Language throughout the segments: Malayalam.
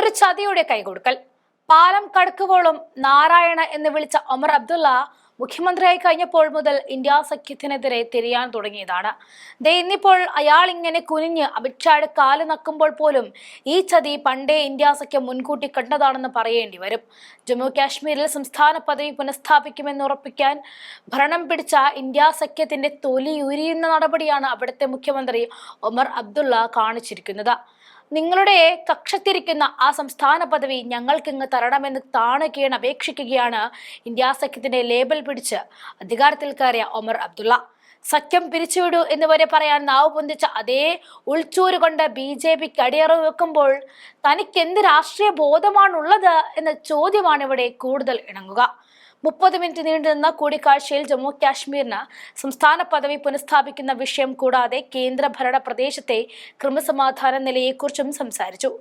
ഒരു ചതിയുടെ കൈകൊടുക്കൽ. പാലം കടക്കുവോളം നാരായണ എന്ന് വിളിച്ച ഒമർ അബ്ദുള്ള മുഖ്യമന്ത്രിയായി കഴിഞ്ഞപ്പോൾ മുതൽ ഇന്ത്യ സഖ്യത്തിനെതിരെ തിരിയാൻ തുടങ്ങിയതാണ്. ഇന്നിപ്പോൾ അയാൾ ഇങ്ങനെ കുനിഞ്ഞ് അമിത്ഷായുടെ കാല് നക്കുമ്പോൾ പോലും ഈ ചതി പണ്ടേ ഇന്ത്യ സഖ്യം മുൻകൂട്ടി കണ്ടതാണെന്ന് പറയേണ്ടി വരും. ജമ്മു കാശ്മീരിൽ സംസ്ഥാന പദവി പുനഃസ്ഥാപിക്കുമെന്ന് ഉറപ്പിക്കാൻ ഭരണം പിടിച്ച ഇന്ത്യ സഖ്യത്തിന്റെ തൊലി ഉരിയുന്ന നടപടിയാണ് അവിടുത്തെ മുഖ്യമന്ത്രി ഒമർ അബ്ദുള്ള കാണിച്ചിരിക്കുന്നത്. നിങ്ങളുടെ കക്ഷത്തിരിക്കുന്ന ആ സംസ്ഥാന പദവി ഞങ്ങൾക്കിങ്ങ് തരണമെന്ന് താണുകീണ് അപേക്ഷിക്കുകയാണ് ഇന്ത്യ സഖ്യത്തിന്റെ ലേബൽ പിടിച്ച് അധികാരത്തിൽ കയറിയ ഒമർ അബ്ദുള്ള. സഖ്യം പിരിച്ചുവിടൂ എന്ന് വരെ പറയാൻ നാവ് പൊന്തിച്ച അതേ ഉൾച്ചൂര് കൊണ്ട് BJPക്ക് അടിയറവ് വെക്കുമ്പോൾ തനിക്ക് എന്ത് രാഷ്ട്രീയ ബോധമാണുള്ളത് എന്ന ചോദ്യമാണ് ഇവിടെ കൂടുതൽ ഇണങ്ങുക. 30 മിനിറ്റ് നീണ്ടുനിന്ന കൂടിക്കാഴ്ചയിൽ ജമ്മു കാശ്മീരിന് സംസ്ഥാന പദവി പുനഃസ്ഥാപിക്കുന്ന വിഷയം കൂടാതെ കേന്ദ്രഭരണ പ്രദേശത്തെ ക്രമസമാധാന നിലയെക്കുറിച്ചും സംസാരിച്ചു.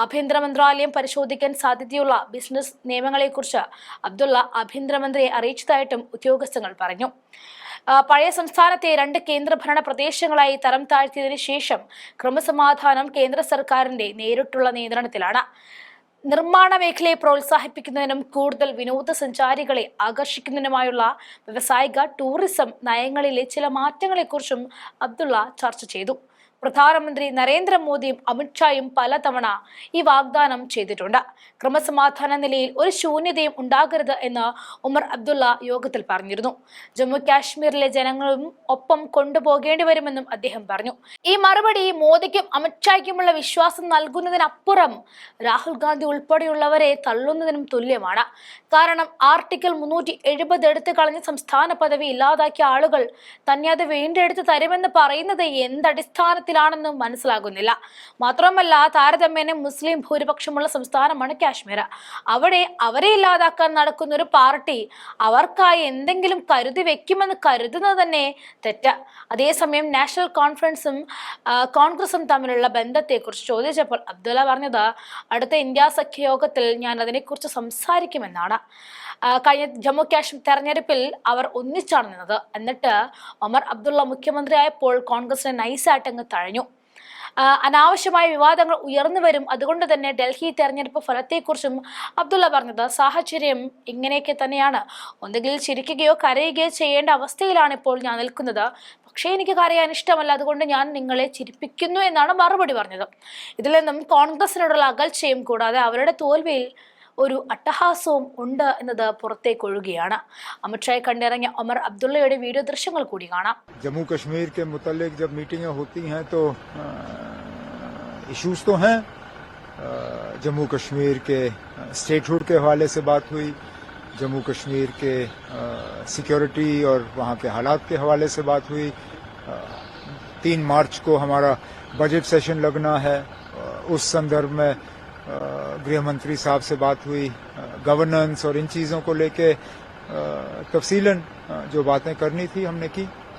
ആഭ്യന്തര മന്ത്രാലയം പരിശോധിക്കാൻ സാധ്യതയുള്ള ബിസിനസ് നിയമങ്ങളെക്കുറിച്ച് അബ്ദുള്ള ആഭ്യന്തരമന്ത്രിയെ അറിയിച്ചതായിട്ടും ഉദ്യോഗസ്ഥങ്ങൾ പറഞ്ഞു. പഴയ സംസ്ഥാനത്തെ 2 കേന്ദ്രഭരണ പ്രദേശങ്ങളായി തരം താഴ്ത്തിയതിനു ശേഷം ക്രമസമാധാനം കേന്ദ്ര സർക്കാരിന്റെ നേരിട്ടുള്ള നിയന്ത്രണത്തിലാണ്. നിർമ്മാണ മേഖലയെ പ്രോത്സാഹിപ്പിക്കുന്നതിനും കൂടുതൽ വിനോദസഞ്ചാരികളെ ആകർഷിക്കുന്നതിനുമായുള്ള വ്യവസായിക ടൂറിസം നയങ്ങളിലെ ചില മാറ്റങ്ങളെക്കുറിച്ചും അബ്ദുള്ള ചർച്ച ചെയ്തു. പ്രധാനമന്ത്രി നരേന്ദ്രമോദിയും അമിത്ഷായും പലതവണ ഈ വാഗ്ദാനം ചെയ്തിട്ടുണ്ട്. ക്രമസമാധാന നിലയിൽ ഒരു ശൂന്യതയും ഉണ്ടാകരുത് എന്ന് ഉമർ അബ്ദുള്ള യോഗത്തിൽ പറഞ്ഞിരുന്നു. ജമ്മു കാശ്മീരിലെ ജനങ്ങളും ഒപ്പം കൊണ്ടുപോകേണ്ടി വരുമെന്നും അദ്ദേഹം പറഞ്ഞു. ഈ മറുപടി മോദിക്കും അമിത്ഷായ്ക്കുമുള്ള വിശ്വാസം നൽകുന്നതിനപ്പുറം രാഹുൽ ഗാന്ധി ഉൾപ്പെടെയുള്ളവരെ തള്ളുന്നതിനും തുല്യമാണ്. കാരണം ആർട്ടിക്കിൾ 370 എടുത്തു കളഞ്ഞ് സംസ്ഥാന പദവി ഇല്ലാതാക്കിയ ആളുകൾ തന്നെ അത് വീണ്ടെടുത്ത് തരുമെന്ന് പറയുന്നത് എന്തടിസ്ഥാനത്തിലാണെന്ന് മനസ്സിലാകുന്നില്ല. മാത്രമല്ല, താരതമ്യേന മുസ്ലിം ഭൂരിപക്ഷമുള്ള സംസ്ഥാനമാണ് കാശ്മീർ. അവിടെ അവരെ ഇല്ലാതാക്കാൻ നടക്കുന്ന ഒരു പാർട്ടി അവർക്കായി എന്തെങ്കിലും കരുതി വെക്കുമെന്ന് കരുതുന്നത് തന്നെ തെറ്റ്. അതേസമയം നാഷണൽ കോൺഫറൻസും കോൺഗ്രസും തമ്മിലുള്ള ബന്ധത്തെക്കുറിച്ച് ചോദിച്ചപ്പോൾ അബ്ദുള്ള പറഞ്ഞത് അടുത്ത ഇന്ത്യ സഖ്യ യോഗത്തിൽ ഞാൻ അതിനെക്കുറിച്ച് സംസാരിക്കുമെന്നാണ്. കഴിഞ്ഞ ജമ്മു കാശ്മീർ തെരഞ്ഞെടുപ്പിൽ അവർ ഒന്നിച്ചാണ് നിന്നത്. എന്നിട്ട് ഒമർ അബ്ദുള്ള മുഖ്യമന്ത്രിയായപ്പോൾ കോൺഗ്രസിനെ നൈസായിട്ട് അങ്ങ് തഴഞ്ഞു. അനാവശ്യമായ വിവാദങ്ങൾ ഉയർന്നു വരും. അതുകൊണ്ട് തന്നെ ഡൽഹി തെരഞ്ഞെടുപ്പ് ഫലത്തെക്കുറിച്ചും അബ്ദുള്ള പറഞ്ഞത് സാഹചര്യം ഇങ്ങനെയൊക്കെ തന്നെയാണ്. ഒന്നുകിൽ ചിരിക്കുകയോ കരയുകയോ ചെയ്യേണ്ട അവസ്ഥയിലാണ് ഇപ്പോൾ ഞാൻ നിൽക്കുന്നത്. പക്ഷേ എനിക്ക് കരയാൻ ഇഷ്ടമല്ല, അതുകൊണ്ട് ഞാൻ നിങ്ങളെ ചിരിപ്പിക്കുന്നു എന്നാണ് മറുപടി പറഞ്ഞത്. ഇതിൽ നിന്നും കോൺഗ്രസിനോടുള്ള അകൽച്ചയും കൂടാതെ അവരുടെ തോൽവിയിൽ ഒരു അട്ടഹാസവും ഉണ്ട് എന്നത് പുറത്തേക്ക് ഒഴുകുകയാണ്. അമിത്ഷായെ കണ്ടിറങ്ങിയ ഒമർ അബ്ദുള്ളയുടെ വീഡിയോ ദൃശ്യങ്ങൾ കൂടി കാണാം. जम्मू कश्मीर के मुतालिक जब मीटिंगें होती हैं तो इश्यूज तो हैं. जम्मू कश्मीर के स्टेटहुड के हवाले से बात हुई, जम्मू कश्मीर के सिक्योरिटी और वहाँ के हालात के हवाले से बात हुई. 3 मार्च को हमारा बजट सेशन लगना है, उस संदर्भ में गृह मंत्री साहब से बात हुई. गवर्नेंस और इन चीज़ों को लेके तफसीलन जो बातें करनी थी हमने की.